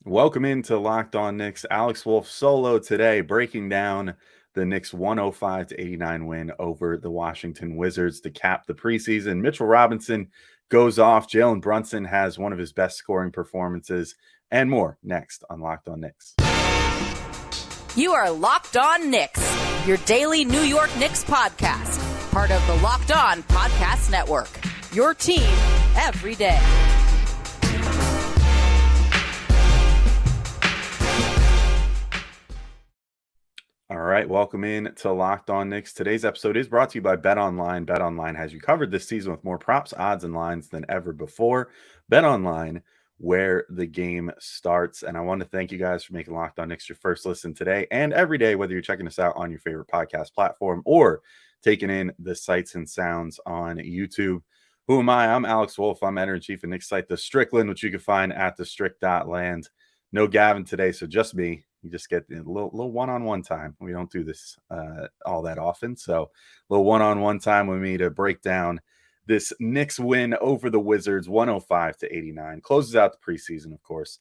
Welcome into Locked On Knicks. Alex Wolf solo today, breaking down the Knicks 105-89 win over the Washington Wizards to cap the preseason. Mitchell Robinson goes off. Jalen Brunson has one of his best scoring performances, and more next on Locked On Knicks. You are Locked On Knicks, your daily New York Knicks podcast, part of the Locked On Podcast Network. Your team every day. All right, welcome in to Locked On Knicks. Today's episode is brought to you by BetOnline. BetOnline has you covered this season with more props, odds, and lines than ever before. BetOnline, where the game starts. And I want to thank you guys for making Locked On Knicks your first listen today and every day, whether you're checking us out on your favorite podcast platform or taking in the sights and sounds on YouTube. Who am I? I'm Alex Wolf. I'm editor-in-chief of Knicks site, The Strickland, which you can find at thestrick.land. No Gavin today, so just me. You just get a little one-on-one time. We don't do this all that often. So a little one-on-one time with me to break down this Knicks win over the Wizards, 105-89. Closes out the preseason, of course.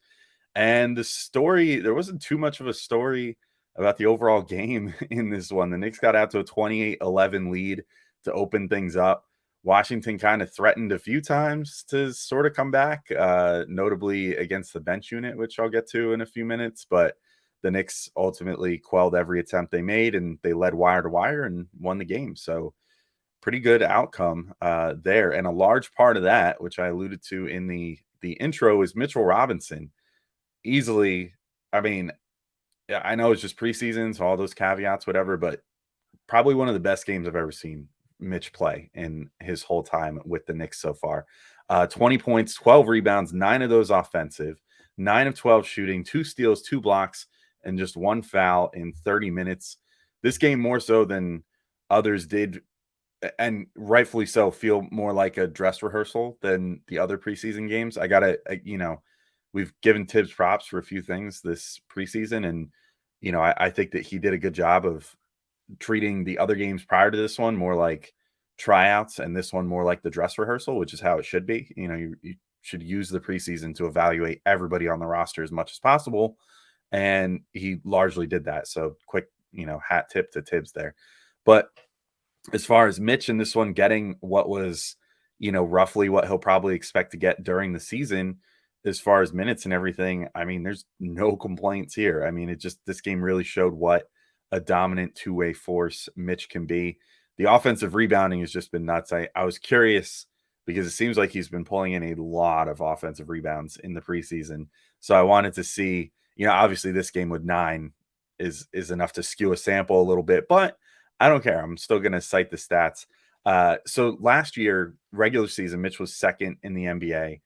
And the story, there wasn't too much of a story about the overall game in this one. The Knicks got out to a 28-11 lead to open things up. Washington kind of threatened a few times to sort of come back, notably against the bench unit, which I'll get to in a few minutes. But the Knicks ultimately quelled every attempt they made, and they led wire to wire and won the game. So pretty good outcome there. And a large part of that, which I alluded to in the intro, is Mitchell Robinson. Easily, I mean, I know it's just preseason, so all those caveats, whatever, but probably one of the best games I've ever seen Mitch play in his whole time with the Knicks so far. 20 points, 12 rebounds, 9 of those offensive, 9 of 12 shooting, 2 steals, 2 blocks, and just 1 foul in 30 minutes. This game more so than others did, and rightfully so, feel more like a dress rehearsal than the other preseason games. I gotta, we've given Tibbs props for a few things this preseason, and I think that he did a good job of treating the other games prior to this one more like tryouts and this one more like the dress rehearsal, which is how it should be. You should use the preseason to evaluate everybody on the roster as much as possible. And he largely did that. So quick, hat tip to Tibbs there. But as far as Mitch in this one getting what was, roughly what he'll probably expect to get during the season, as far as minutes and everything, I mean, there's no complaints here. I mean, this game really showed what a dominant two-way force Mitch can be. The offensive rebounding has just been nuts. I was curious because it seems like he's been pulling in a lot of offensive rebounds in the preseason. So I wanted to see, obviously this game with 9 is enough to skew a sample a little bit, but I don't care. I'm still going to cite the stats. So last year, regular season, Mitch was second in the NBA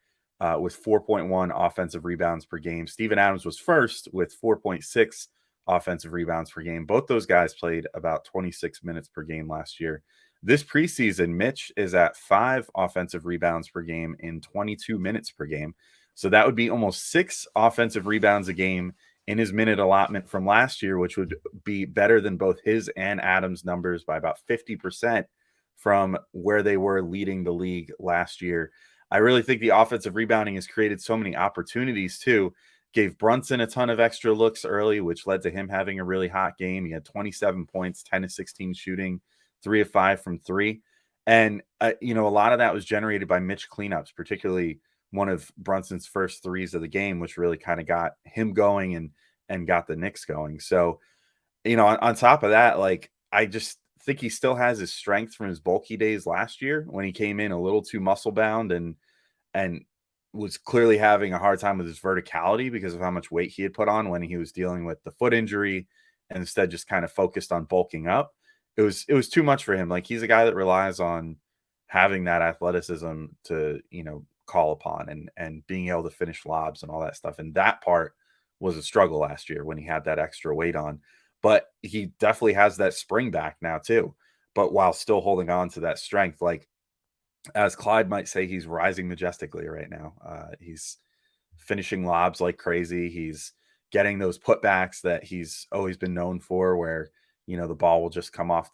with 4.1 offensive rebounds per game. Steven Adams was first with 4.6 offensive rebounds per game. Both those guys played about 26 minutes per game last year. This preseason, Mitch is at 5 offensive rebounds per game in 22 minutes per game. So that would be almost 6 offensive rebounds a game in his minute allotment from last year, which would be better than both his and Adams' numbers by about 50% from where they were leading the league last year. I really think the offensive rebounding has created so many opportunities too. Gave Brunson a ton of extra looks early, which led to him having a really hot game. He had 27 points, 10 of 16 shooting, 3 of 5 from 3. And, a lot of that was generated by Mitch cleanups, particularly one of Brunson's first threes of the game, which really kind of got him going and got the Knicks going. So, on top of that, I just think he still has his strength from his bulky days last year when he came in a little too muscle bound and was clearly having a hard time with his verticality because of how much weight he had put on when he was dealing with the foot injury and instead just kind of focused on bulking up. It was too much for him. Like, he's a guy that relies on having that athleticism to, call upon and being able to finish lobs and all that stuff. And that part was a struggle last year when he had that extra weight on, but he definitely has that spring back now too. But while still holding on to that strength, like, as Clyde might say, he's rising majestically right now. He's finishing lobs like crazy. He's getting those putbacks that he's always been known for, where, the ball will just come off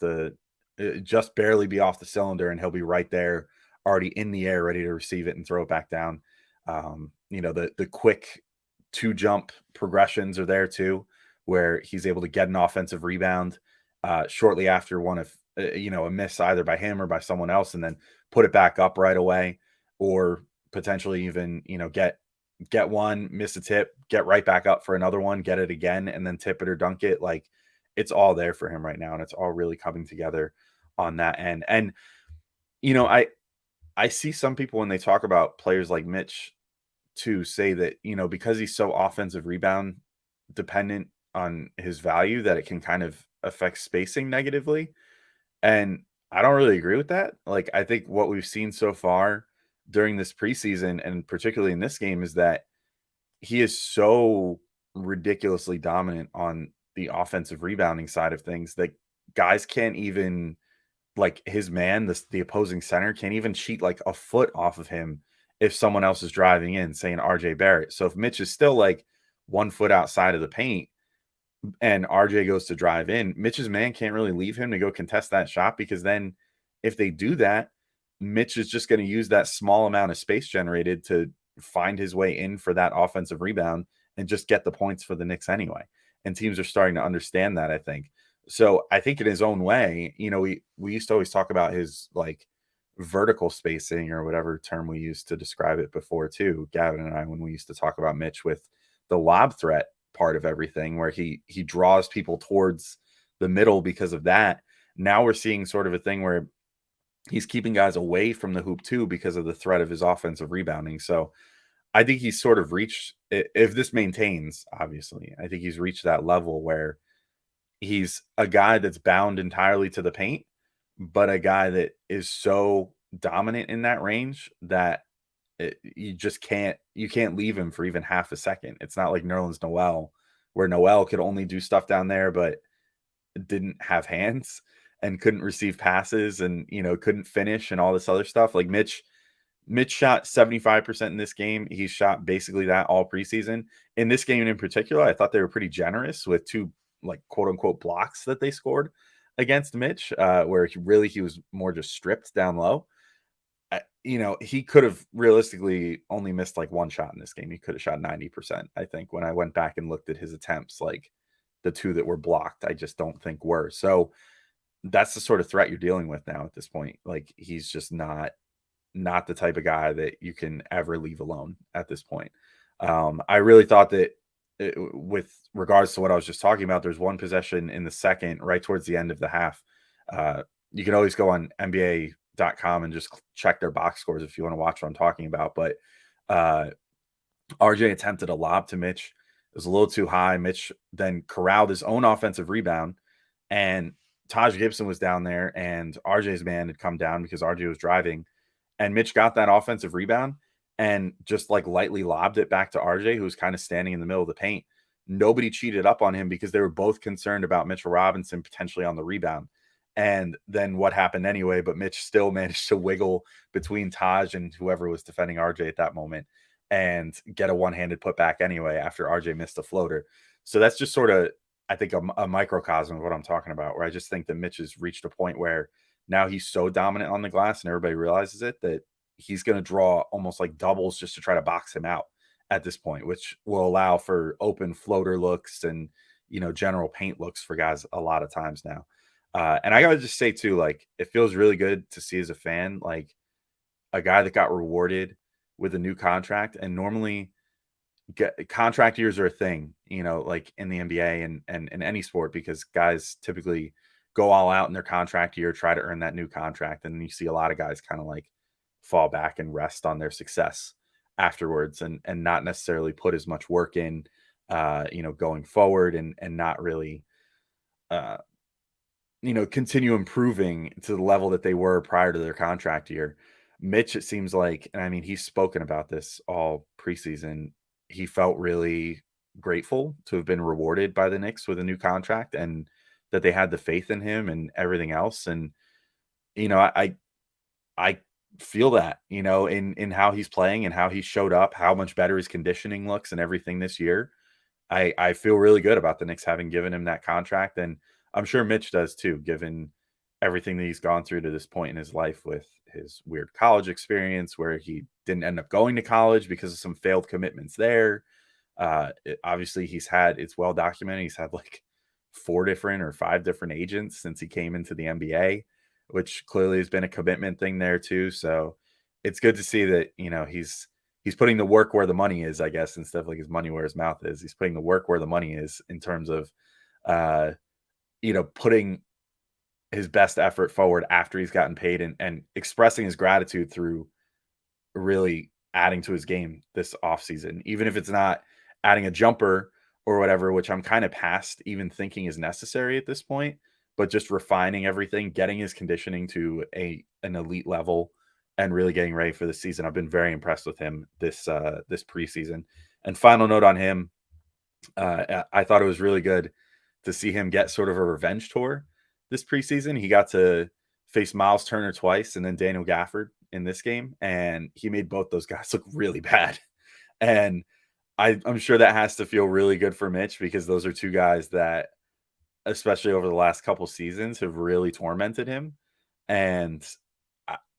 just barely be off the cylinder, and he'll be right there, already in the air, ready to receive it and throw it back down. The quick two jump progressions are there too, where he's able to get an offensive rebound shortly after one of a miss either by him or by someone else, and then put it back up right away, or potentially even get one, miss a tip, get right back up for another one, get it again, and then tip it or dunk it. Like, it's all there for him right now, and it's all really coming together on that end. And I see some people when they talk about players like Mitch to say that, because he's so offensive rebound dependent on his value, that it can kind of affect spacing negatively. And I don't really agree with that. Like, I think what we've seen so far during this preseason, and particularly in this game, is that he is so ridiculously dominant on the offensive rebounding side of things that guys can't even, like, his man, the opposing center can't even cheat like a foot off of him if someone else is driving in, saying RJ Barrett. So if Mitch is still like 1 foot outside of the paint and RJ goes to drive in, Mitch's man can't really leave him to go contest that shot, because then if they do that, Mitch is just going to use that small amount of space generated to find his way in for that offensive rebound and just get the points for the Knicks anyway. And teams are starting to understand that, I think. So I think in his own way, we used to always talk about his like vertical spacing, or whatever term we used to describe it before too, Gavin and I, when we used to talk about Mitch, with the lob threat part of everything, where he draws people towards the middle because of that. Now we're seeing sort of a thing where he's keeping guys away from the hoop too because of the threat of his offensive rebounding. So I think he's sort of reached, if this maintains, obviously, I think he's reached that level where he's a guy that's bound entirely to the paint, but a guy that is so dominant in that range that you can't leave him for even half a second. It's not like Nerlens Noel, where Noel could only do stuff down there, but didn't have hands and couldn't receive passes and, couldn't finish and all this other stuff. Like Mitch shot 75% in this game. He's shot basically that all preseason. In this game in particular, I thought they were pretty generous with two, like, quote unquote blocks that they scored against Mitch, where he was more just stripped down low. He could have realistically only missed like one shot in this game. He could have shot 90%. I think when I went back and looked at his attempts, like the two that were blocked, I just don't think were. So that's the sort of threat you're dealing with now at this point. Like, he's just not the type of guy that you can ever leave alone at this point. I really thought that with regards to what I was just talking about, there's one possession in the second, right towards the end of the half. You can always go on NBA.com and just check their box scores if you want to watch what I'm talking about. But RJ attempted a lob to Mitch. It was a little too high. Mitch then corralled his own offensive rebound, and Taj Gibson was down there, and RJ's man had come down because RJ was driving, and Mitch got that offensive rebound and just like lightly lobbed it back to RJ, who was kind of standing in the middle of the paint. Nobody cheated up on him because they were both concerned about Mitchell Robinson potentially on the rebound. And then what happened anyway, but Mitch still managed to wiggle between Taj and whoever was defending RJ at that moment and get a one-handed putback anyway after RJ missed a floater. So that's just sort of, I think, a microcosm of what I'm talking about, where I just think that Mitch has reached a point where now he's so dominant on the glass and everybody realizes it, that he's going to draw almost like doubles just to try to box him out at this point, which will allow for open floater looks and, general paint looks for guys a lot of times now. And I got to just say too, like, it feels really good to see as a fan, like, a guy that got rewarded with a new contract. And normally contract years are a thing, like in the NBA and in any sport, because guys typically go all out in their contract year, try to earn that new contract. And you see a lot of guys kind of like fall back and rest on their success afterwards and not necessarily put as much work in, going forward and not really, continue improving to the level that they were prior to their contract year. Mitch, it seems like, and I mean, he's spoken about this all preseason, he felt really grateful to have been rewarded by the Knicks with a new contract and that they had the faith in him and everything else. And, I feel that, in how he's playing and how he showed up, how much better his conditioning looks and everything this year. I feel really good about the Knicks having given him that contract. And I'm sure Mitch does too, given everything that he's gone through to this point in his life with his weird college experience where he didn't end up going to college because of some failed commitments there. Obviously, it's well documented. He's had like 5 different agents since he came into the NBA, which clearly has been a commitment thing there too. So it's good to see that, he's putting the work where the money is, I guess, instead of like his money where his mouth is. He's putting the work where the money is in terms of, uh, putting his best effort forward after he's gotten paid and expressing his gratitude through really adding to his game this offseason, even if it's not adding a jumper or whatever, which I'm kind of past even thinking is necessary at this point, but just refining everything, getting his conditioning to an elite level and really getting ready for the season. I've been very impressed with him this preseason. And final note on him, I thought it was really good to see him get sort of a revenge tour this preseason. He got to face Miles Turner twice and then Daniel Gafford in this game, and he made both those guys look really bad. And I'm sure that has to feel really good for Mitch, because those are two guys that, especially over the last couple seasons, have really tormented him. And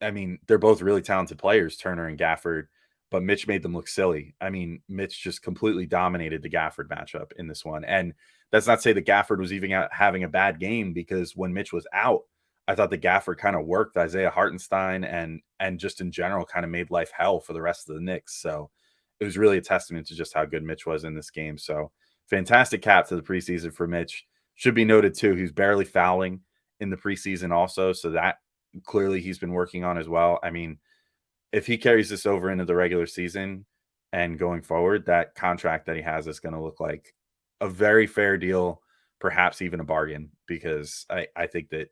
I mean, they're both really talented players, Turner and Gafford, but Mitch made them look silly. I mean, Mitch just completely dominated the Gafford matchup in this one. And that's not to say that Gafford was even having a bad game, because when Mitch was out, I thought that Gafford kind of worked Isaiah Hartenstein and just in general kind of made life hell for the rest of the Knicks. So it was really a testament to just how good Mitch was in this game. So fantastic cap to the preseason for Mitch. Should be noted too, he's barely fouling in the preseason also. So that clearly he's been working on as well. I mean, if he carries this over into the regular season and going forward, that contract that he has is going to look like a very fair deal, perhaps even a bargain, because I think that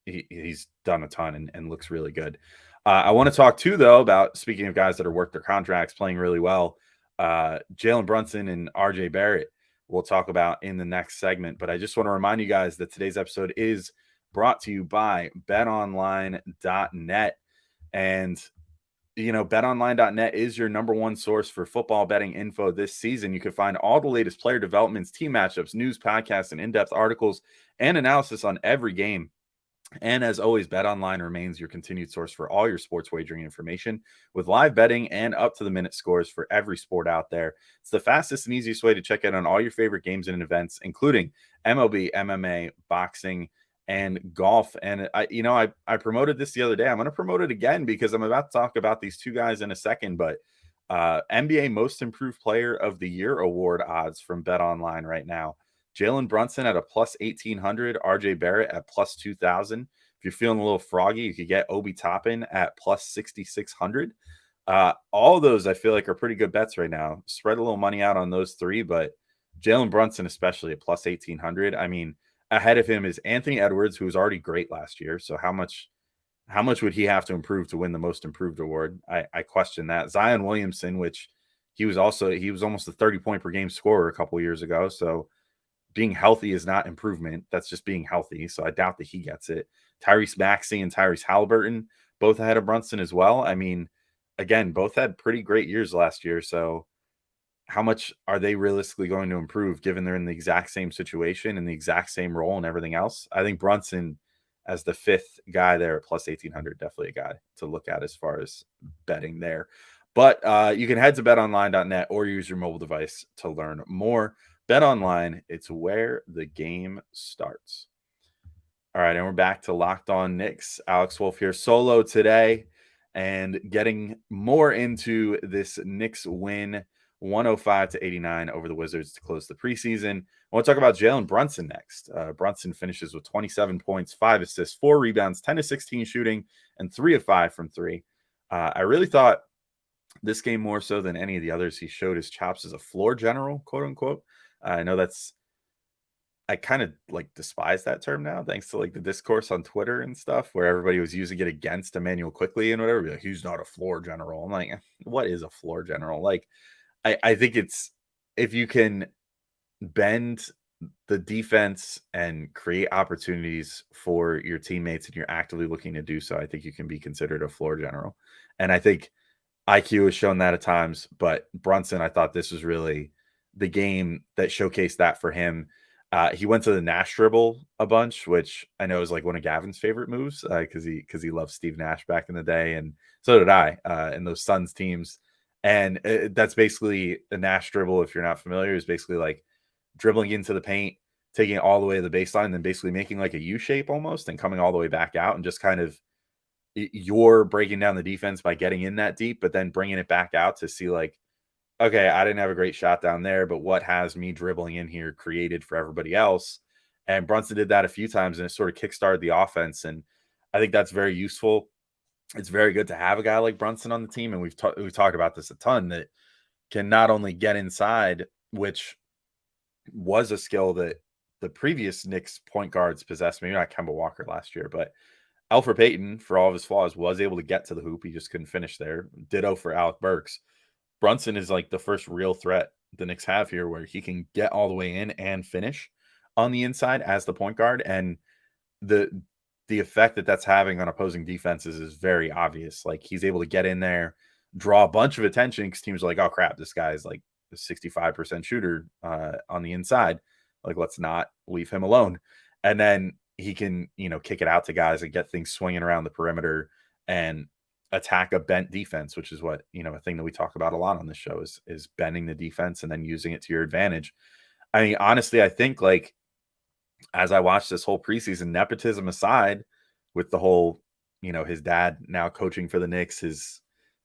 he's done a ton and looks really good. I want to talk too, though, about, speaking of guys that are worth their contracts, playing really well, Jalen Brunson and RJ Barrett we'll talk about in the next segment. But I just want to remind you guys that today's episode is brought to you by betonline.net. And betonline.net is your number one source for football betting info this season. You can find all the latest player developments, team matchups, news, podcasts, and in-depth articles and analysis on every game. And as always, BetOnline remains your continued source for all your sports wagering information, with live betting and up-to-the-minute scores for every sport out there. It's the fastest and easiest way to check in on all your favorite games and events, including MLB, MMA, boxing, and golf. And I promoted this the other day. I'm going to promote it again because I'm about to talk about these two guys in a second. But NBA Most Improved Player of the Year award odds from BetOnline right now. Jalen Brunson at a plus 1,800, RJ Barrett at plus 2,000. If you're feeling a little froggy, you could get Obi Toppin at plus 6,600. All of those I feel like are pretty good bets right now. Spread a little money out on those three, but Jalen Brunson especially at plus 1,800. I mean, ahead of him is Anthony Edwards, who was already great last year. So how much would he have to improve to win the Most Improved award? I question that. Zion Williamson, which he was almost a 30-point per game scorer a couple years ago. So being healthy is not improvement. That's just being healthy. So I doubt that he gets it. Tyrese Maxey and Tyrese Halliburton, both ahead of Brunson as well. I mean, again, both had pretty great years last year. So how much are they realistically going to improve given they're in the exact same situation and the exact same role and everything else? I think Brunson as the fifth guy there at plus 1,800, definitely a guy to look at as far as betting there. But you can head to betonline.net or use your mobile device to learn more. BetOnline, it's where the game starts. All right, and we're back to Locked On Knicks. Alex Wolf here solo today and getting more into this Knicks win 105-89 over the Wizards to close the preseason. I want to talk about Jalen Brunson next. Brunson finishes with 27 points, 5 assists, 4 rebounds, 10 of 16 shooting, and 3 of 5 from 3. I really thought this game, more so than any of the others, he showed his chops as a floor general, quote unquote. I know I kind of like despise that term now, thanks to like the discourse on Twitter and stuff where everybody was using it against Emmanuel Quickly and whatever. Like, he's not a floor general. I'm like, what is a floor general? Like, I think it's, if you can bend the defense and create opportunities for your teammates and you're actively looking to do so, I think you can be considered a floor general. And I think IQ has shown that at times, but Brunson, I thought this was really the game that showcased that for him. He went to the Nash dribble a bunch, which I know is like one of Gavin's favorite moves because he loved Steve Nash back in the day, and so did I. And those Suns teams, And that's basically a Nash dribble. If you're not familiar, is basically like dribbling into the paint, taking it all the way to the baseline, and then basically making like a U shape almost and coming all the way back out, and just kind of you're breaking down the defense by getting in that deep, but then bringing it back out to see like, okay, I didn't have a great shot down there, but what has me dribbling in here created for everybody else? And Brunson did that a few times, and it sort of kickstarted the offense. And I think that's very useful. It's very good to have a guy like Brunson on the team, and we've talked about this a ton, that can not only get inside, which was a skill that the previous Knicks point guards possessed. Maybe not Kemba Walker last year, but Elfrid Payton, for all of his flaws, was able to get to the hoop. He just couldn't finish there. Ditto for Alec Burks. Brunson is like the first real threat the Knicks have here, where he can get all the way in and finish on the inside as the point guard. And the effect that that's having on opposing defenses is very obvious. Like, he's able to get in there, draw a bunch of attention, because teams are like, oh crap, this guy's like a 65% shooter on the inside. Like, let's not leave him alone. And then he can, kick it out to guys and get things swinging around the perimeter and attack a bent defense, which is what, a thing that we talk about a lot on this show is bending the defense and then using it to your advantage. I mean, honestly, I think, like, as I watched this whole preseason, nepotism aside, with the whole, his dad now coaching for the Knicks, his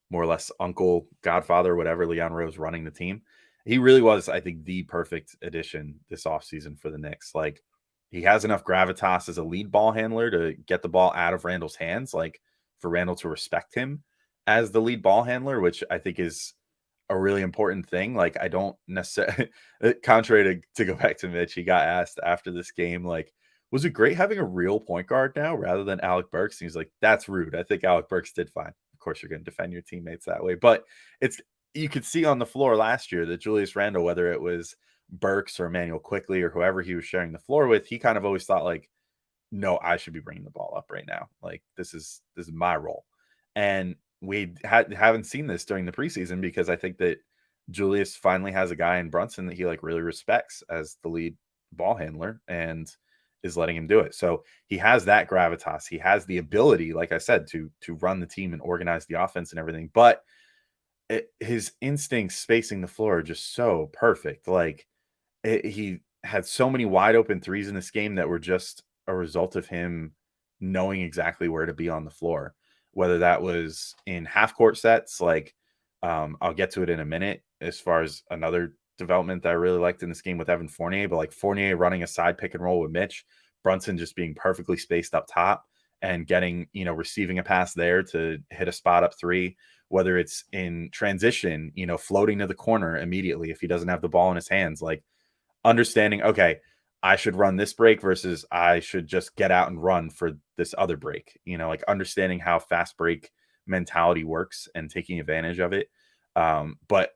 more or less uncle, godfather, whatever, Leon Rose running the team. He really was, I think, the perfect addition this offseason for the Knicks. Like, he has enough gravitas as a lead ball handler to get the ball out of Randle's hands, like, for Randle to respect him as the lead ball handler, which I think is a really important thing. Like, I don't necessarily, contrary to go back to Mitch, he got asked after this game, like, was it great having a real point guard now rather than Alec Burks? And he's like, that's rude. I think Alec Burks did fine. Of course, you're going to defend your teammates that way, but you could see on the floor last year that Julius Randle, whether it was Burks or Emmanuel Quickly or whoever he was sharing the floor with, he kind of always thought like, no, I should be bringing the ball up right now. Like, this is my role. And we haven't seen this during the preseason, because I think that Julius finally has a guy in Brunson that he like really respects as the lead ball handler and is letting him do it. So he has that gravitas. He has the ability, like I said, to run the team and organize the offense and everything. But his instincts spacing the floor are just so perfect. Like, he had so many wide open threes in this game that were just a result of him knowing exactly where to be on the floor, whether that was in half court sets. Like, I'll get to it in a minute as far as another development that I really liked in this game with Evan Fournier, but like Fournier running a side pick and roll with Mitch, Brunson just being perfectly spaced up top and getting, receiving a pass there to hit a spot up three, whether it's in transition, floating to the corner immediately if he doesn't have the ball in his hands, like understanding, okay, I should run this break versus I should just get out and run for this other break, like understanding how fast break mentality works and taking advantage of it. But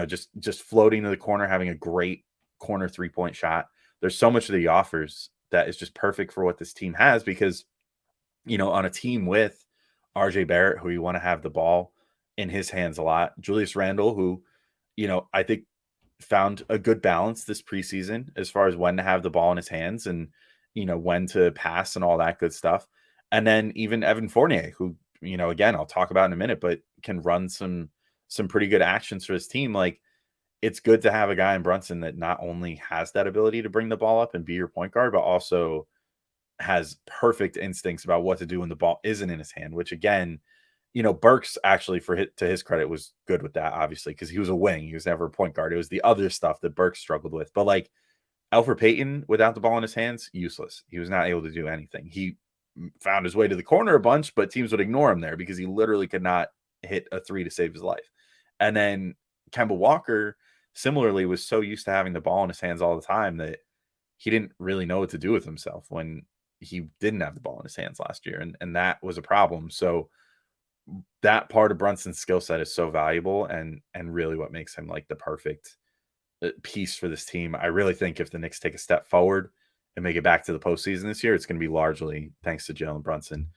just floating to the corner, having a great corner 3-point shot. There's so much that he offers that is just perfect for what this team has, because, on a team with RJ Barrett, who you want to have the ball in his hands a lot, Julius Randle, who, I think found a good balance this preseason as far as when to have the ball in his hands and, when to pass and all that good stuff. And then even Evan Fournier, who, again, I'll talk about in a minute, but can run some pretty good actions for his team. Like, it's good to have a guy in Brunson that not only has that ability to bring the ball up and be your point guard, but also has perfect instincts about what to do when the ball isn't in his hand, which again, Burks actually, to his credit, was good with that, obviously, because he was a wing. He was never a point guard. It was the other stuff that Burks struggled with. But like Elfrid Payton, without the ball in his hands, useless. He was not able to do anything. He found his way to the corner a bunch, but teams would ignore him there because he literally could not hit a three to save his life. And then Kemba Walker, similarly, was so used to having the ball in his hands all the time that he didn't really know what to do with himself when he didn't have the ball in his hands last year. And that was a problem. So that part of Brunson's skill set is so valuable and really what makes him like the perfect piece for this team. I really think if the Knicks take a step forward and make it back to the postseason this year, it's going to be largely thanks to Jalen Brunson.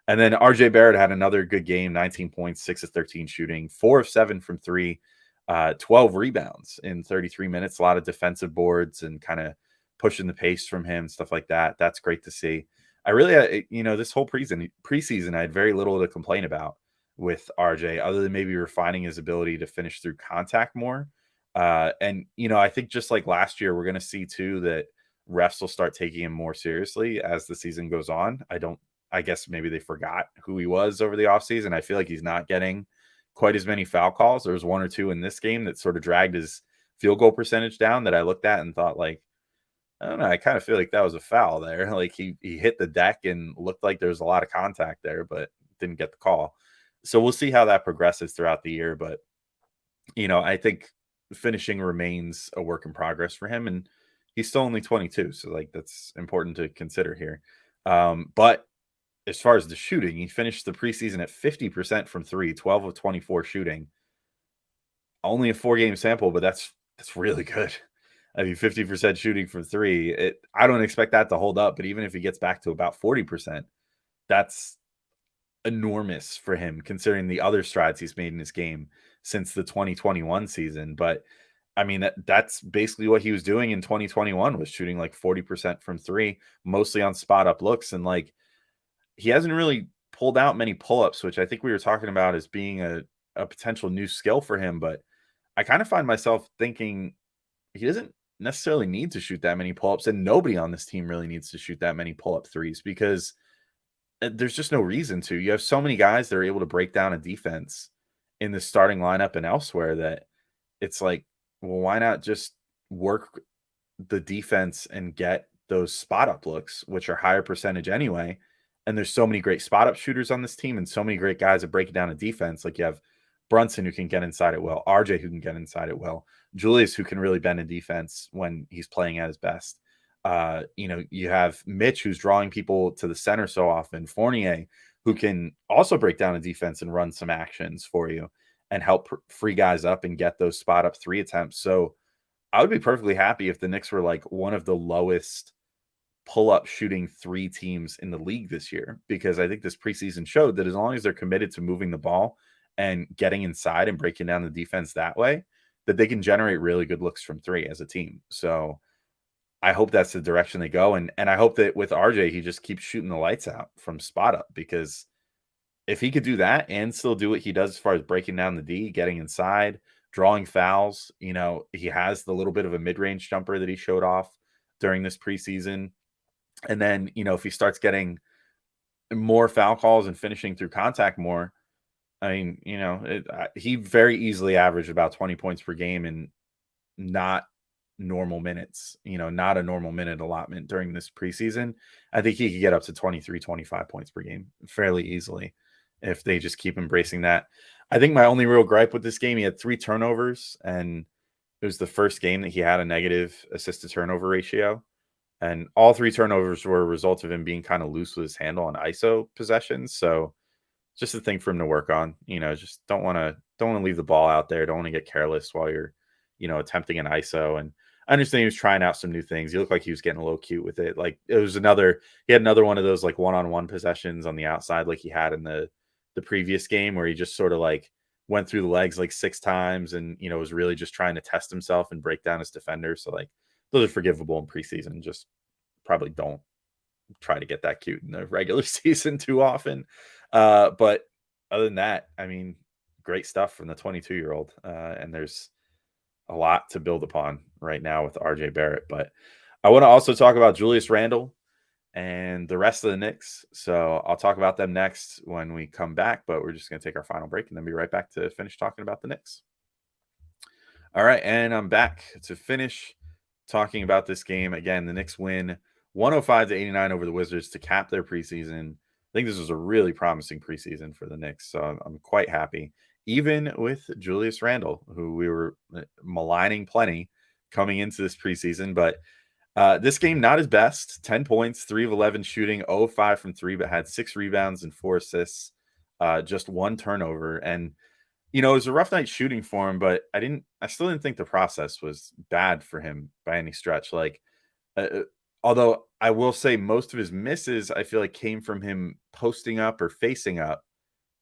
And then RJ Barrett had another good game, 19 points, 6 of 13 shooting, 4 of 7 from three, 12 rebounds in 33 minutes, a lot of defensive boards and kind of pushing the pace from him, stuff like that. That's great to see. I really, this whole preseason, I had very little to complain about. with RJ, other than maybe refining his ability to finish through contact more. And, I think just like last year, we're going to see too that refs will start taking him more seriously as the season goes on. I guess maybe they forgot who he was over the offseason. I feel like he's not getting quite as many foul calls. There was one or two in this game that sort of dragged his field goal percentage down that I looked at and thought, like, I don't know, I kind of feel like that was a foul there. Like he hit the deck and looked like there was a lot of contact there, but didn't get the call. So we'll see how that progresses throughout the year. But, I think finishing remains a work in progress for him. And he's still only 22. So, like, that's important to consider here. But as far as the shooting, he finished the preseason at 50% from three, 12 of 24 shooting. Only a 4-game sample, but that's really good. I mean, 50% shooting from three. I don't expect that to hold up, but even if he gets back to about 40%, that's enormous for him considering the other strides he's made in his game since the 2021 season. But I mean, that's basically what he was doing in 2021, was shooting like 40% from three, mostly on spot up looks. And like, he hasn't really pulled out many pull-ups, which I think we were talking about as being a potential new skill for him. But I kind of find myself thinking he doesn't necessarily need to shoot that many pull-ups, and nobody on this team really needs to shoot that many pull-up threes because there's just no reason to. You have so many guys that are able to break down a defense in the starting lineup and elsewhere that it's like, well, why not just work the defense and get those spot up looks, which are higher percentage anyway. And there's so many great spot up shooters on this team and so many great guys that break down a defense. Like you have Brunson who can get inside it well, RJ who can get inside it well, Julius who can really bend a defense when he's playing at his best. You have Mitch who's drawing people to the center so often, Fournier who can also break down a defense and run some actions for you and help free guys up and get those spot up three attempts. So I would be perfectly happy if the Knicks were like one of the lowest pull-up shooting three teams in the league this year, because I think this preseason showed that as long as they're committed to moving the ball and getting inside and breaking down the defense that way, that they can generate really good looks from three as a team. So I hope that's the direction they go. And I hope that with RJ, he just keeps shooting the lights out from spot up, because if he could do that and still do what he does as far as breaking down the D, getting inside, drawing fouls, he has the little bit of a mid-range jumper that he showed off during this preseason. And then, if he starts getting more foul calls and finishing through contact more, I mean, he very easily averaged about 20 points per game in not normal minutes, not a normal minute allotment during this preseason. I think he could get up to 23, 25 points per game fairly easily if they just keep embracing that. I think my only real gripe with this game, he had 3 turnovers, and it was the first game that he had a negative assist to turnover ratio. And all 3 turnovers were a result of him being kind of loose with his handle on ISO possessions. So just a thing for him to work on. Just don't want to leave the ball out there. Don't want to get careless while you're, attempting an ISO. And I understand he was trying out some new things. He looked like he was getting a little cute with it. Like he had another one of those like one-on-one possessions on the outside, like he had in the previous game, where he just sort of like went through the legs like 6 times and, was really just trying to test himself and break down his defender. So like those are forgivable in preseason. Just probably don't try to get that cute in the regular season too often. But other than that, I mean, great stuff from the 22-year-old. And there's a lot to build upon right now with RJ Barrett. But I want to also talk about Julius Randle and the rest of the Knicks. So I'll talk about them next when we come back, but we're just going to take our final break and then be right back to finish talking about the Knicks. All right, and I'm back to finish talking about this game. Again, the Knicks win 105-89 over the Wizards to cap their preseason. I think this was a really promising preseason for the Knicks, so I'm quite happy. Even with Julius Randle, who we were maligning plenty coming into this preseason, but this game, not his best. 10 points, 3 of 11 shooting, 0 of 5 from 3, but had 6 rebounds and 4 assists, just 1 turnover. And, it was a rough night shooting for him, but I still didn't think the process was bad for him by any stretch. Like, although I will say most of his misses, I feel like came from him posting up or facing up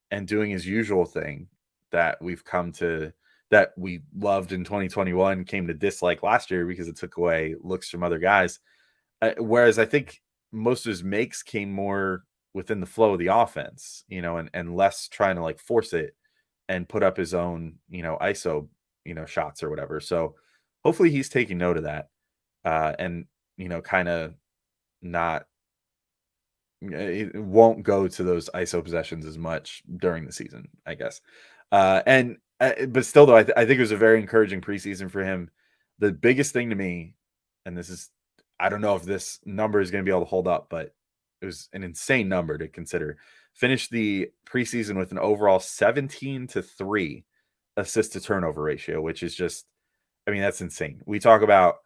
and doing his usual thing that we loved in 2021, came to dislike last year because it took away looks from other guys. Whereas I think most of his makes came more within the flow of the offense, and less trying to like force it and put up his own, ISO, shots or whatever. So hopefully he's taking note of that, and kind of not it won't go to those ISO possessions as much during the season, I guess. But still, though, I think it was a very encouraging preseason for him. The biggest thing to me, and this is, I don't know if this number is going to be able to hold up, but it was an insane number to consider. Finished the preseason with an overall 17-3 assist to turnover ratio, which is just, I mean, that's insane. We've talked about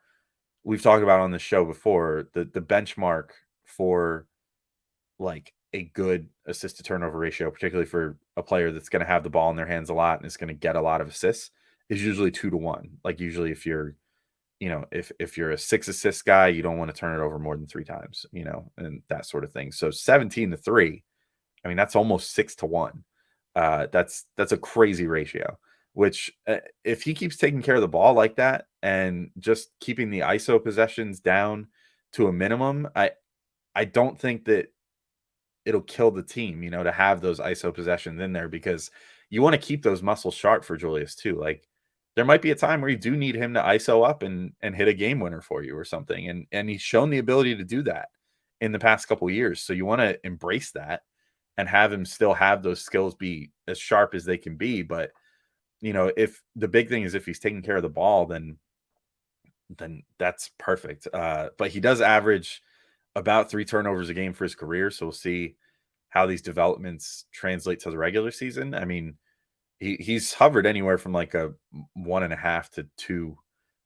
on the show before the benchmark for like a good assist to turnover ratio, particularly for a player that's going to have the ball in their hands a lot and is going to get a lot of assists, is usually 2-1. Like usually if you're, if you're a 6 assist guy, you don't want to turn it over more than 3 times, and that sort of thing. So 17-3, I mean, that's almost 6-1. That's a crazy ratio, which if he keeps taking care of the ball like that and just keeping the ISO possessions down to a minimum, I don't think that it'll kill the team, to have those ISO possessions in there, because you want to keep those muscles sharp for Julius too. Like there might be a time where you do need him to ISO up and hit a game winner for you or something. And he's shown the ability to do that in the past couple of years. So you want to embrace that and have him still have those skills be as sharp as they can be. But, if the big thing is if he's taking care of the ball, then that's perfect. But he does average about 3 turnovers a game for his career. So we'll see how these developments translate to the regular season. I mean, he's hovered anywhere from like a 1.5 to 2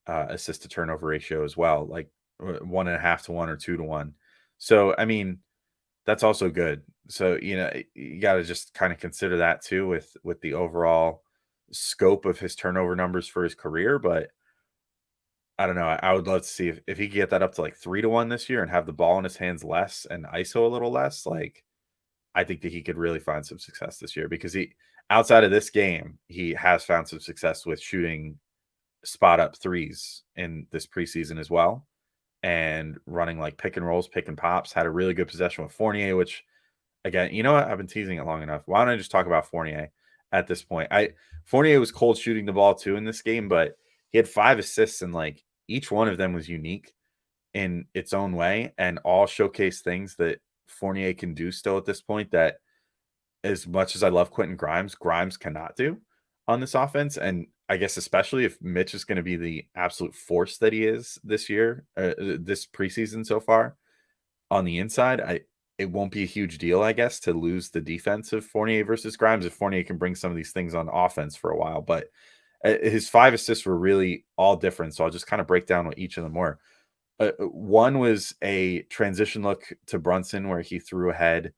assist to turnover ratio as well, like 1.5 to 1 or 2-1. So, I mean, that's also good. So, you got to just kind of consider that too with the overall scope of his turnover numbers for his career. But I don't know. I would love to see if he could get that up to like 3-1 this year and have the ball in his hands less and ISO a little less. Like, I think that he could really find some success this year, because outside of this game, he has found some success with shooting spot up threes in this preseason as well, and running like pick and rolls, pick and pops. Had a really good possession with Fournier, which, again, you know what? I've been teasing it long enough. Why don't I just talk about Fournier at this point? Fournier was cold shooting the ball too in this game, but he had 5 assists, and like each one of them was unique in its own way and all showcase things that Fournier can do still at this point that, as much as I love Quentin Grimes, Grimes cannot do on this offense. And I guess especially if Mitch is going to be the absolute force that he is this year, this preseason so far on the inside, it won't be a huge deal, I guess, to lose the defense of Fournier versus Grimes if Fournier can bring some of these things on offense for a while. But his 5 assists were really all different. So I'll just kind of break down what each of them were. One was a transition look to Brunson where he threw ahead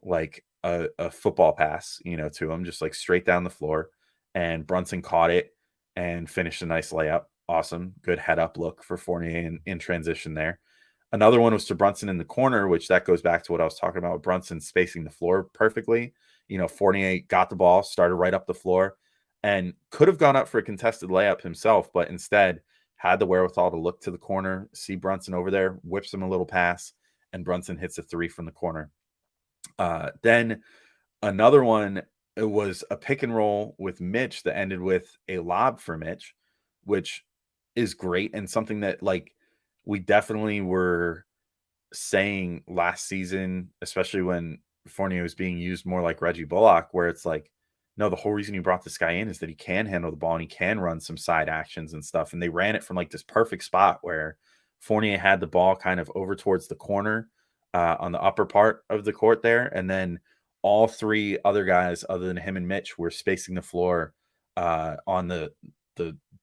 like a football pass, to him, just like straight down the floor. And Brunson caught it and finished a nice layup. Awesome. Good head up look for Fournier in transition there. Another one was to Brunson in the corner, which that goes back to what I was talking about. Brunson spacing the floor perfectly. Fournier got the ball, started right up the floor, and could have gone up for a contested layup himself, but instead had the wherewithal to look to the corner, see Brunson over there, whips him a little pass, and Brunson hits a 3 from the corner. Then another one, it was a pick and roll with Mitch that ended with a lob for Mitch, which is great and something that like we definitely were saying last season, especially when Fournier was being used more like Reggie Bullock, where it's like, no, the whole reason you brought this guy in is that he can handle the ball and he can run some side actions and stuff. And they ran it from like this perfect spot where Fournier had the ball kind of over towards the corner on the upper part of the court there. And then all 3 other guys other than him and Mitch were spacing the floor on the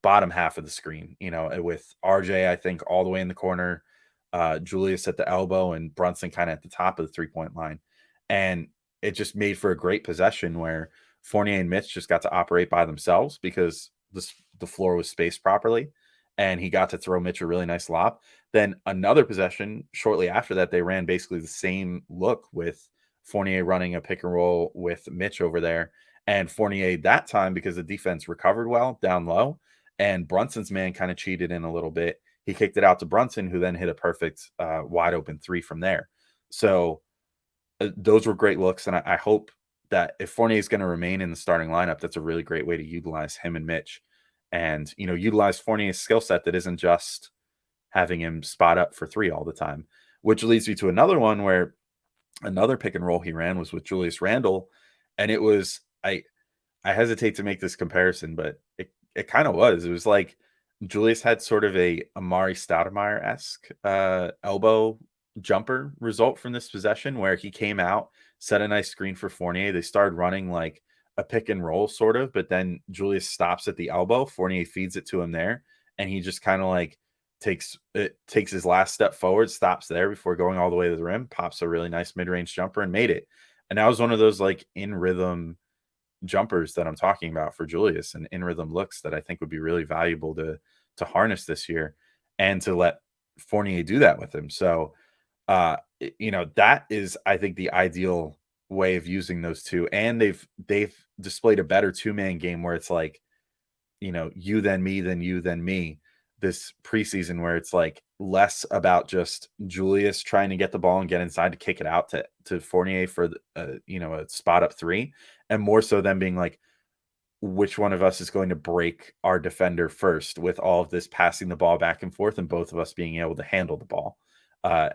bottom half of the screen, with RJ, I think, all the way in the corner, Julius at the elbow, and Brunson kind of at the top of the 3-point line. And it just made for a great possession where Fournier and Mitch just got to operate by themselves because the floor was spaced properly, and he got to throw Mitch a really nice lob. Then another possession shortly after that, they ran basically the same look with Fournier running a pick and roll with Mitch over there. And Fournier that time, because the defense recovered well down low and Brunson's man kind of cheated in a little bit, he kicked it out to Brunson, who then hit a perfect wide open 3 from there. So those were great looks, and I hope that if Fournier is going to remain in the starting lineup, that's a really great way to utilize him and Mitch, and utilize Fournier's skill set that isn't just having him spot up for three all the time. Which leads me to another one where another pick and roll he ran was with Julius Randle, and it was I hesitate to make this comparison, but it kind of was. It was like Julius had sort of a Amari Stoudemire esque elbow jumper result from this possession where he came out, set a nice screen for Fournier. They started running like a pick and roll sort of, but then Julius stops at the elbow. Fournier feeds it to him there, and he just kind of like takes his last step forward, stops there before going all the way to the rim, pops a really nice mid range jumper, and made it. And that was one of those like in rhythm jumpers that I'm talking about for Julius, and in rhythm looks that I think would be really valuable to harness this year and to let Fournier do that with him. So that is, I think, the ideal way of using those two. And they've displayed a better two-man game where it's like, you then me, then you, then me this preseason, where it's like less about just Julius trying to get the ball and get inside to kick it out to Fournier for a spot up three, and more so them being like, which one of us is going to break our defender first with all of this passing the ball back and forth and both of us being able to handle the ball,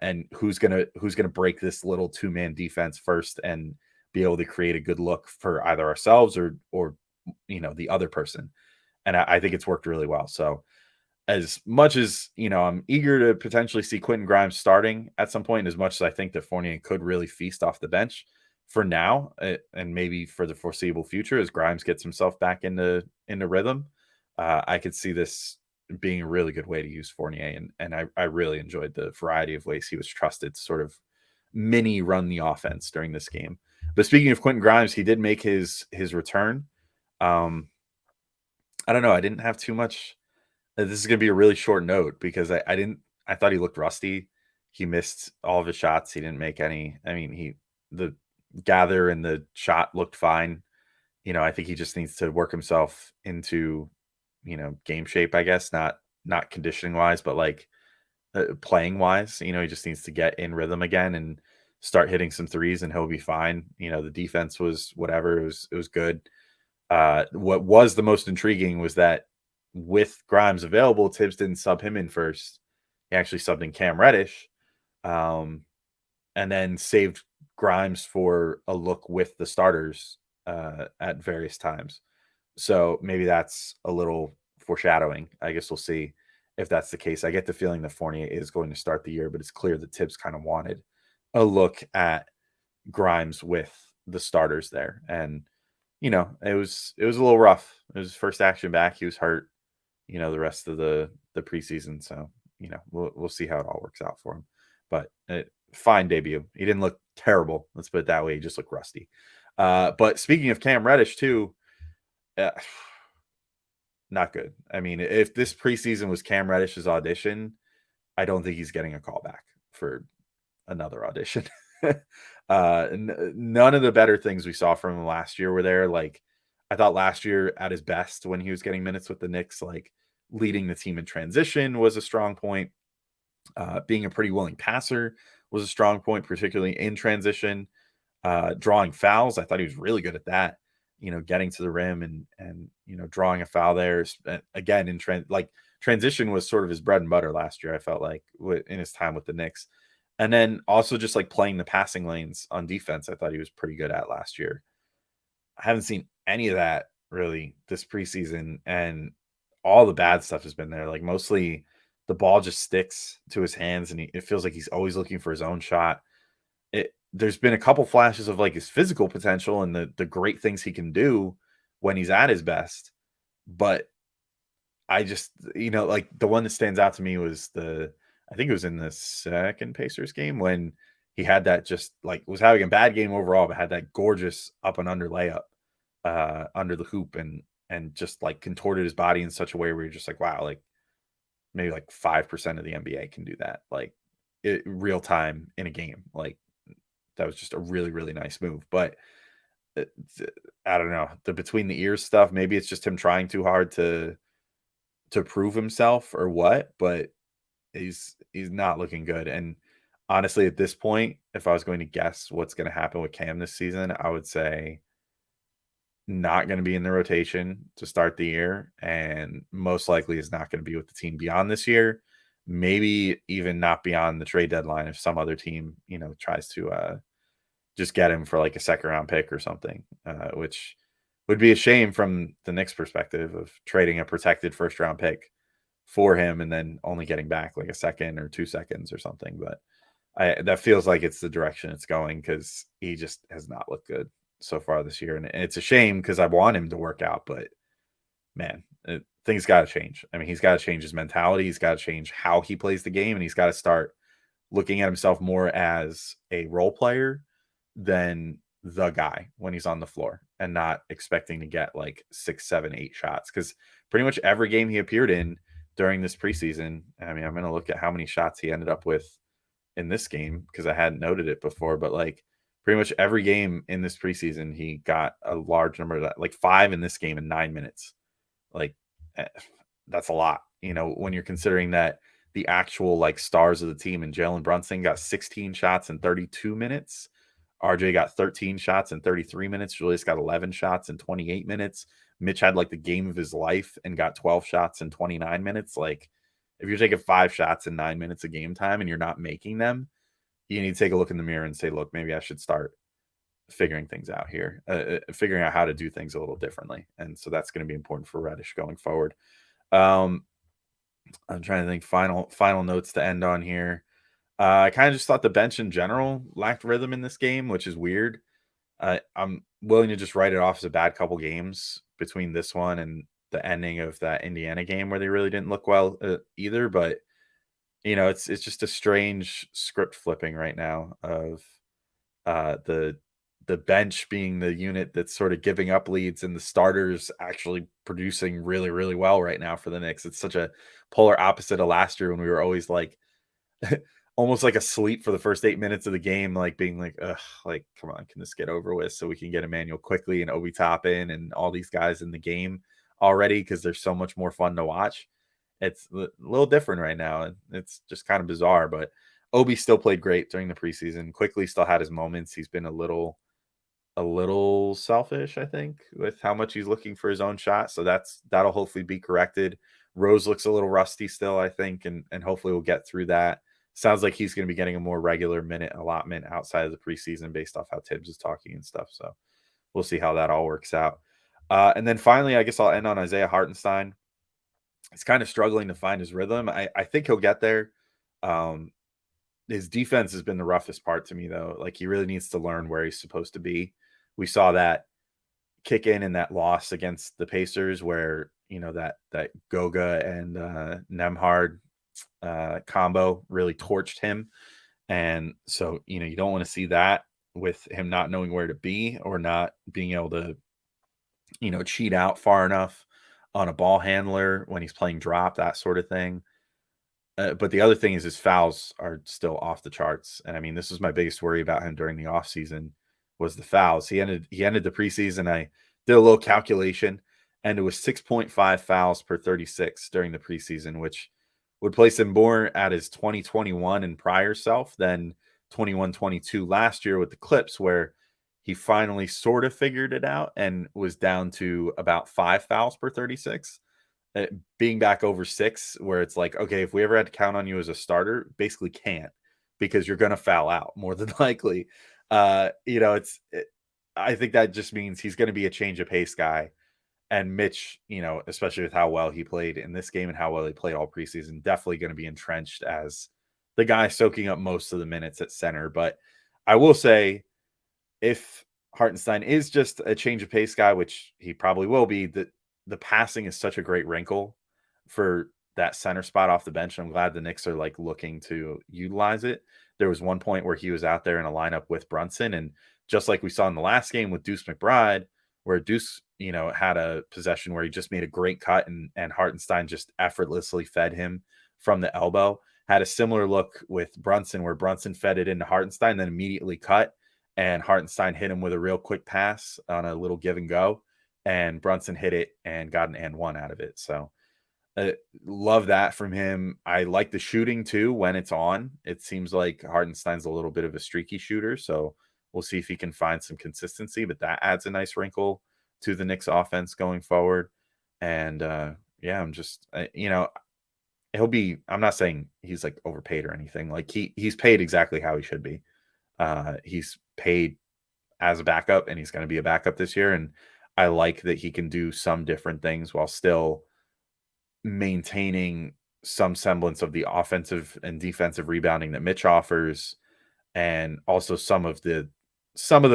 and who's gonna break this little two-man defense first and be able to create a good look for either ourselves or the other person. And I think it's worked really well. So as much as I'm eager to potentially see Quentin Grimes starting at some point, as much as I think that Fournier could really feast off the bench for now, and maybe for the foreseeable future, as Grimes gets himself back into rhythm, I could see this being a really good way to use Fournier, and I really enjoyed the variety of ways he was trusted to sort of mini run the offense during this game. But speaking of Quentin Grimes, he did make his return. I don't know. I didn't have too much. This is going to be a really short note because I thought he looked rusty. He missed all of his shots. He didn't make any. I mean, the gather and the shot looked fine. I think he just needs to work himself into, game shape, I guess, not conditioning wise, but like playing wise. He just needs to get in rhythm again and start hitting some threes, and he'll be fine. The defense was whatever. It was good. What was the most intriguing was that with Grimes available, Tibbs didn't sub him in first. He actually subbed in Cam Reddish, and then saved Grimes for a look with the starters at various times. So maybe that's a little foreshadowing. I guess we'll see if that's the case. I get the feeling that Fournier is going to start the year, but it's clear that Tibbs kind of wanted a look at Grimes with the starters there. And it was a little rough. It was his first action back. He was hurt, the rest of the preseason. So, we'll see how it all works out for him. But fine debut. He didn't look terrible. Let's put it that way. He just looked rusty. But speaking of Cam Reddish too, not good. I mean, if this preseason was Cam Reddish's audition, I don't think he's getting a call back for another audition. None of the better things we saw from him last year were there. Like, I thought last year at his best when he was getting minutes with the Knicks, like leading the team in transition was a strong point. Being a pretty willing passer was a strong point, particularly in transition. Drawing fouls, I thought he was really good at that. Getting to the rim and drawing a foul there. Again, in transition was sort of his bread and butter last year. I felt like in his time with the Knicks. And then also just like playing the passing lanes on defense, I thought he was pretty good at last year. I haven't seen any of that really this preseason, and all the bad stuff has been there. Like mostly the ball just sticks to his hands, and it feels like he's always looking for his own shot. There's been a couple flashes of like his physical potential and the great things he can do when he's at his best. But I just, like the one that stands out to me was I think it was in the second Pacers game when he had that just like was having a bad game overall, but had that gorgeous up and under layup under the hoop and just like contorted his body in such a way where you're just like, wow, like maybe like 5% of the NBA can do that. Like real time in a game. Like that was just a really, really nice move. But I don't know, the between the ears stuff, maybe it's just him trying too hard to prove himself or what, but he's not looking good. And honestly, at this point, if I was going to guess what's going to happen with Cam this season, I would say not going to be in the rotation to start the year, and most likely is not going to be with the team beyond this year. Maybe even not beyond the trade deadline if some other team, tries to just get him for like a second round pick or something, which would be a shame from the Knicks' perspective of trading a protected first round pick for him and then only getting back like a second or 2 seconds or something. But that feels like it's the direction it's going because he just has not looked good so far this year, and it's a shame because I want him to work out, but man, things got to change. I mean, he's got to change his mentality, he's got to change how he plays the game, and he's got to start looking at himself more as a role player than the guy when he's on the floor, and not expecting to get like 6, 7, 8 shots. Because pretty much every game he appeared in during this preseason, I mean, I'm going to look at how many shots he ended up with in this game because I hadn't noted it before, but like pretty much every game in this preseason, he got a large number of that, like 5 in this game in 9 minutes. Like eh, that's a lot, when you're considering that the actual like stars of the team and Jalen Brunson got 16 shots in 32 minutes. RJ got 13 shots in 33 minutes. Julius got 11 shots in 28 minutes. Mitch had like the game of his life and got 12 shots in 29 minutes. Like, if you're taking 5 shots in 9 minutes of game time and you're not making them, you need to take a look in the mirror and say, look, maybe I should start figuring things out here, figuring out how to do things a little differently. And so that's going to be important for Reddish going forward. I'm trying to think final notes to end on here. I kind of just thought the bench in general lacked rhythm in this game, which is weird. I'm willing to just write it off as a bad couple games between this one and the ending of that Indiana game where they really didn't look well either. But it's just a strange script flipping right now of the bench being the unit that's sort of giving up leads and the starters actually producing really, really well right now for the Knicks. It's such a polar opposite of last year when we were always like almost like asleep for the first 8 minutes of the game, like being like, ugh, like, come on, can this get over with so we can get Emmanuel quickly and Obi Toppin and all these guys in the game already because they're so much more fun to watch. It's a little different right now, and it's just kind of bizarre. But Obi still played great during the preseason. Quickly still had his moments. He's been a little selfish, I think, with how much he's looking for his own shot. So that'll hopefully be corrected. Rose looks a little rusty still, I think, and hopefully we'll get through that. Sounds like he's going to be getting a more regular minute allotment outside of the preseason based off how Tibbs is talking and stuff. So we'll see how that all works out. And then finally, I guess I'll end on Isaiah Hartenstein. He's kind of struggling to find his rhythm. I think he'll get there. His defense has been the roughest part to me, though. Like, he really needs to learn where he's supposed to be. We saw that kick in that loss against the Pacers where, that Goga and Nemhard combo really torched him. And so, you don't want to see that with him not knowing where to be or not being able to, cheat out far enough on a ball handler when he's playing drop, that sort of thing. But the other thing is his fouls are still off the charts. And I mean, this was my biggest worry about him during the offseason was the fouls. He ended the preseason. I did a little calculation, and it was 6.5 fouls per 36 during the preseason, which would place him more at his 2021 and prior self than 21-22 last year with the Clips, where he finally sort of figured it out and was down to about 5 fouls per 36. Being back over 6, where it's like, okay, if we ever had to count on you as a starter, basically can't, because you're going to foul out more than likely. I think that just means he's going to be a change of pace guy. And Mitch, especially with how well he played in this game and how well he played all preseason, definitely going to be entrenched as the guy soaking up most of the minutes at center. But I will say, if Hartenstein is just a change of pace guy, which he probably will be, the passing is such a great wrinkle for that center spot off the bench. I'm glad the Knicks are like looking to utilize it. There was one point where he was out there in a lineup with Brunson, and just like we saw in the last game with Deuce McBride, where Deuce, had a possession where he just made a great cut and Hartenstein just effortlessly fed him from the elbow. Had a similar look with Brunson where Brunson fed it into Hartenstein, then immediately cut, and Hartenstein hit him with a real quick pass on a little give and go, and Brunson hit it and got an and one out of it. So Love that from him. I like the shooting too when it's on. It seems like Hartenstein's a little bit of a streaky shooter, so we'll see if he can find some consistency. But that adds a nice wrinkle to the Knicks offense going forward. And yeah, I'm just he'll be. I'm not saying he's like overpaid or anything. Like he's paid exactly how he should be. He's paid as a backup, and he's going to be a backup this year. And I like that he can do some different things while still maintaining some semblance of the offensive and defensive rebounding that Mitch offers, and also some of the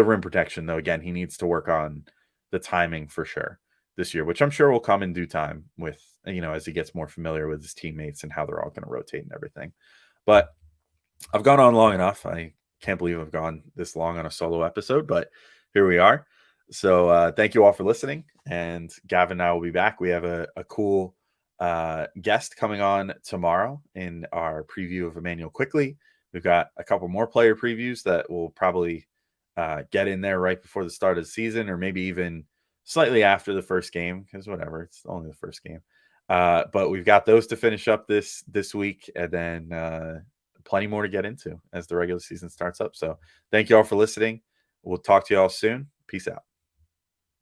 rim protection. Though again, he needs to work on the timing for sure this year, which I'm sure will come in due time with as he gets more familiar with his teammates and how they're all going to rotate and everything. But I've gone on long enough. I can't believe I've gone this long on a solo episode, but here we are. So thank you all for listening. And Gavin and I will be back. We have a cool guest coming on tomorrow in our preview of Emmanuel Quickly. We've got a couple more player previews that will probably get in there right before the start of the season, or maybe even slightly after the first game, because whatever, it's only the first game. But we've got those to finish up this week, and then plenty more to get into as the regular season starts up. So thank you all for listening. We'll talk to you all soon. Peace out.